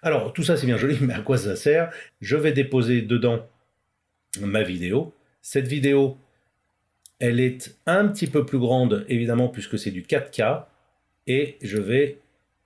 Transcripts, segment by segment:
Alors, tout ça, c'est bien joli, mais à quoi ça sert? Je vais déposer dedans ma vidéo. Cette vidéo, elle est un petit peu plus grande, évidemment, puisque c'est du 4K. Et je vais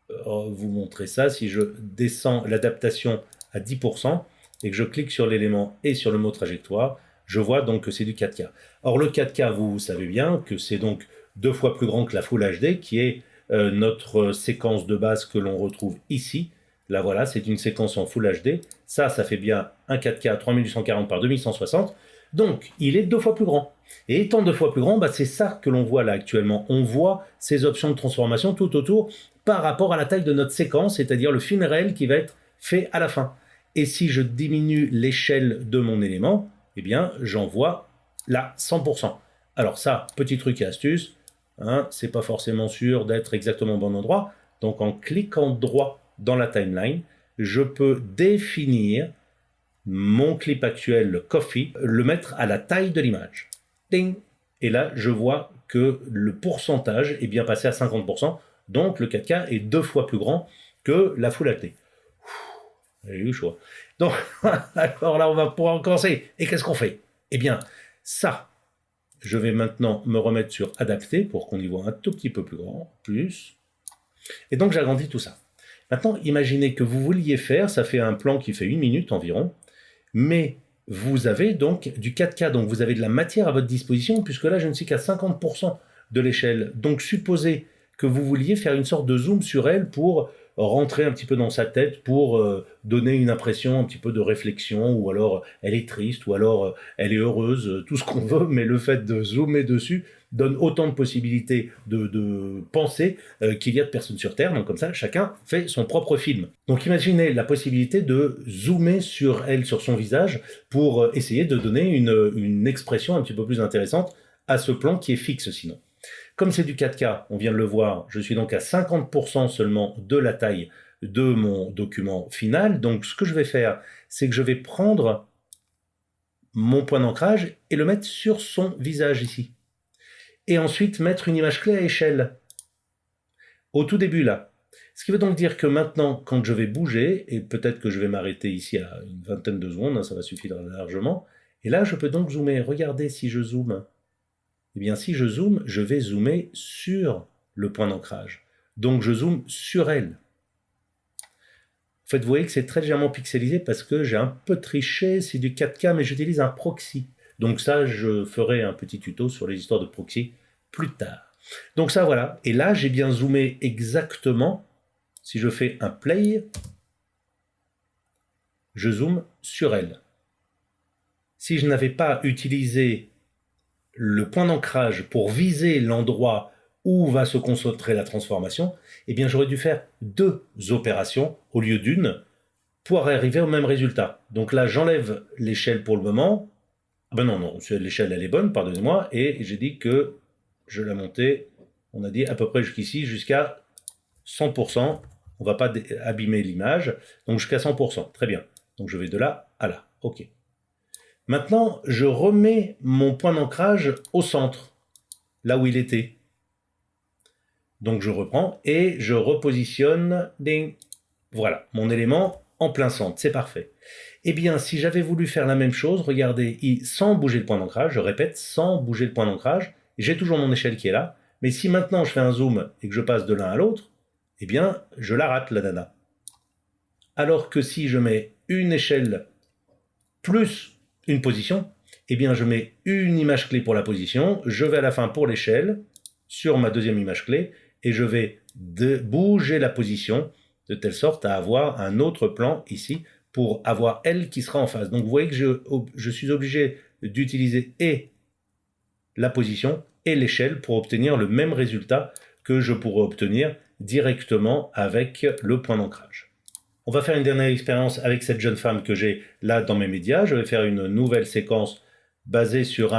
vous montrer ça. Si je descends l'adaptation à 10% et que je clique sur l'élément et sur le mot trajectoire, je vois donc que c'est du 4K. Or, le 4K, vous savez bien que c'est donc 2 fois plus grand que la Full HD, qui est notre séquence de base que l'on retrouve ici. Là, voilà, c'est une séquence en Full HD. Ça fait bien un 4K 3840 par 2160. Donc, il est 2 fois plus grand. Et étant 2 fois plus grand, c'est ça que l'on voit là actuellement. On voit ces options de transformation tout autour par rapport à la taille de notre séquence, c'est-à-dire le film réel qui va être fait à la fin. Et si je diminue l'échelle de mon élément, eh bien, j'en vois là 100%. Alors ça, petit truc et astuce, c'est pas forcément sûr d'être exactement au bon endroit. Donc en cliquant droit dans la timeline, je peux définir mon clip actuel, le Coffee, le mettre à la taille de l'image. Ding. Et là, je vois que le pourcentage est bien passé à 50%. Donc le 4K est 2 fois plus grand que la Full HD. J'ai eu le choix. Donc, alors là, on va pouvoir commencer. Et qu'est-ce qu'on fait? Eh bien, ça, je vais maintenant me remettre sur adapter pour qu'on y voit un tout petit peu plus grand, plus. Et donc, j'agrandis tout ça. Maintenant, imaginez que vous vouliez faire, ça fait un plan qui fait 1 minute environ, mais vous avez donc du 4K, donc vous avez de la matière à votre disposition, puisque là, je ne suis qu'à 50% de l'échelle. Donc, supposez que vous vouliez faire une sorte de zoom sur elle pour rentrer un petit peu dans sa tête, pour donner une impression un petit peu de réflexion, ou alors elle est triste, ou alors elle est heureuse, tout ce qu'on veut, mais le fait de zoomer dessus donne autant de possibilités de penser qu'il y a de personnes sur Terre. Donc comme ça, chacun fait son propre film. Donc imaginez la possibilité de zoomer sur elle, sur son visage, pour essayer de donner une expression un petit peu plus intéressante à ce plan qui est fixe sinon. Comme c'est du 4K, on vient de le voir, je suis donc à 50% seulement de la taille de mon document final. Donc ce que je vais faire, c'est que je vais prendre mon point d'ancrage et le mettre sur son visage ici. Et ensuite mettre une image clé à échelle. Au tout début là. Ce qui veut donc dire que maintenant, quand je vais bouger, et peut-être que je vais m'arrêter ici à une vingtaine de secondes, ça va suffire largement, et là je peux donc zoomer. Regardez si je zoome. Eh bien, si je zoome, je vais zoomer sur le point d'ancrage. Donc, je zoome sur elle. En fait, vous voyez que c'est très légèrement pixelisé parce que j'ai un peu triché, c'est du 4K, mais j'utilise un proxy. Donc ça, je ferai un petit tuto sur les histoires de proxy plus tard. Donc ça, voilà. Et là, j'ai bien zoomé exactement. Si je fais un play, je zoome sur elle. Si je n'avais pas utilisé le point d'ancrage pour viser l'endroit où va se concentrer la transformation, eh bien j'aurais dû faire 2 opérations au lieu d'une pour arriver au même résultat. Donc là, j'enlève l'échelle pour le moment. Ah ben non, l'échelle elle est bonne, pardonnez-moi, et j'ai dit que je la montais, on a dit à peu près jusqu'ici, jusqu'à 100%. On ne va pas abîmer l'image, donc jusqu'à 100%, très bien. Donc je vais de là à là, ok. Maintenant, je remets mon point d'ancrage au centre, là où il était. Donc je reprends et je repositionne, ding, voilà, mon élément en plein centre, c'est parfait. Eh bien, si j'avais voulu faire la même chose, regardez, sans bouger le point d'ancrage, je répète, sans bouger le point d'ancrage, j'ai toujours mon échelle qui est là, mais si maintenant je fais un zoom et que je passe de l'un à l'autre, eh bien, je la rate, la nana. Alors que si je mets une échelle plus une position, eh bien, je mets une image clé pour la position, je vais à la fin pour l'échelle, sur ma deuxième image clé, et je vais bouger la position de telle sorte à avoir un autre plan ici pour avoir elle qui sera en face. Donc vous voyez que je suis obligé d'utiliser et la position et l'échelle pour obtenir le même résultat que je pourrais obtenir directement avec le point d'ancrage. On va faire une dernière expérience avec cette jeune femme que j'ai là dans mes médias. Je vais faire une nouvelle séquence basée sur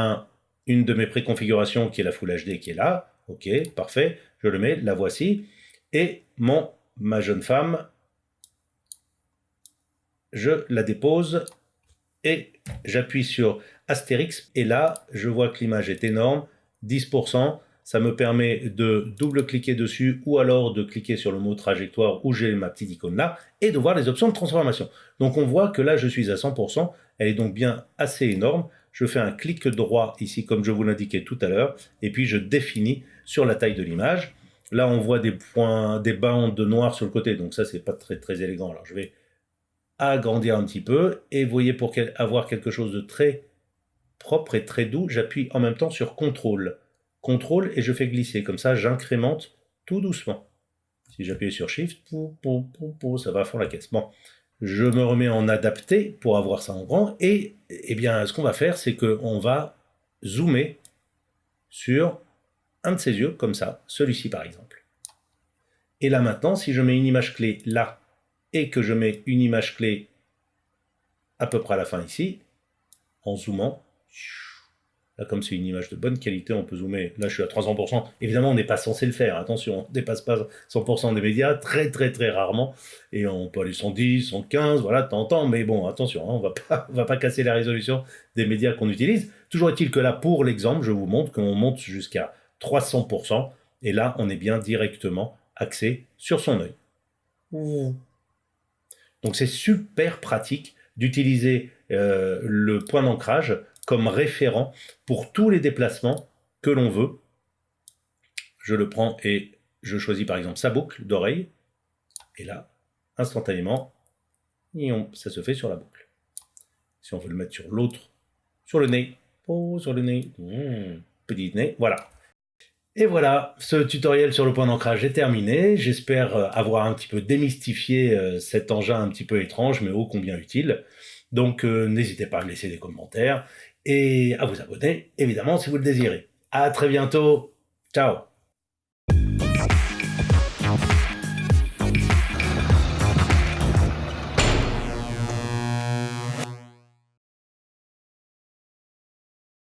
une de mes préconfigurations qui est la Full HD qui est là. Ok, parfait. Je le mets, la voici. Et ma jeune femme, je la dépose et j'appuie sur Astérix. Et là, je vois que l'image est énorme. 10%, Ça me permet de double-cliquer dessus ou alors de cliquer sur le mot trajectoire où j'ai ma petite icône là et de voir les options de transformation. Donc on voit que là je suis à 100%, elle est donc bien assez énorme. Je fais un clic droit ici comme je vous l'indiquais tout à l'heure et puis je définis sur la taille de l'image. Là on voit des points, des bandes noires sur le côté, donc ça c'est pas très élégant. Alors je vais agrandir un petit peu et vous voyez pour avoir quelque chose de très propre et très doux, j'appuie en même temps sur CTRL. CTRL et je fais glisser, comme ça j'incrémente tout doucement. Si j'appuie sur Shift, ça va à fond la caisse. Bon, je me remets en adapté pour avoir ça en grand et bien ce qu'on va faire c'est qu'on va zoomer sur un de ses yeux comme ça, celui-ci par exemple. Et là maintenant, si je mets une image clé là et que je mets une image clé à peu près à la fin ici, en zoomant, là, comme c'est une image de bonne qualité, on peut zoomer. Là, je suis à 300%. Évidemment, on n'est pas censé le faire. Attention, on ne dépasse pas 100% des médias, très rarement. Et on peut aller 110, 115, voilà, de temps en temps. Mais bon, attention, hein, on va pas casser la résolution des médias qu'on utilise. Toujours est-il que là, pour l'exemple, je vous montre qu'on monte jusqu'à 300%. Et là, on est bien directement axé sur son œil. Donc, c'est super pratique d'utiliser le point d'ancrage comme référent pour tous les déplacements que l'on veut. Je le prends et je choisis par exemple sa boucle d'oreille. Et là, instantanément, ça se fait sur la boucle. Si on veut le mettre sur l'autre, sur le nez, sur le nez, petit nez, voilà. Et voilà, ce tutoriel sur le point d'ancrage est terminé. J'espère avoir un petit peu démystifié cet engin un petit peu étrange, mais ô combien utile. Donc n'hésitez pas à me laisser des commentaires et à vous abonner, évidemment, si vous le désirez. À très bientôt. Ciao.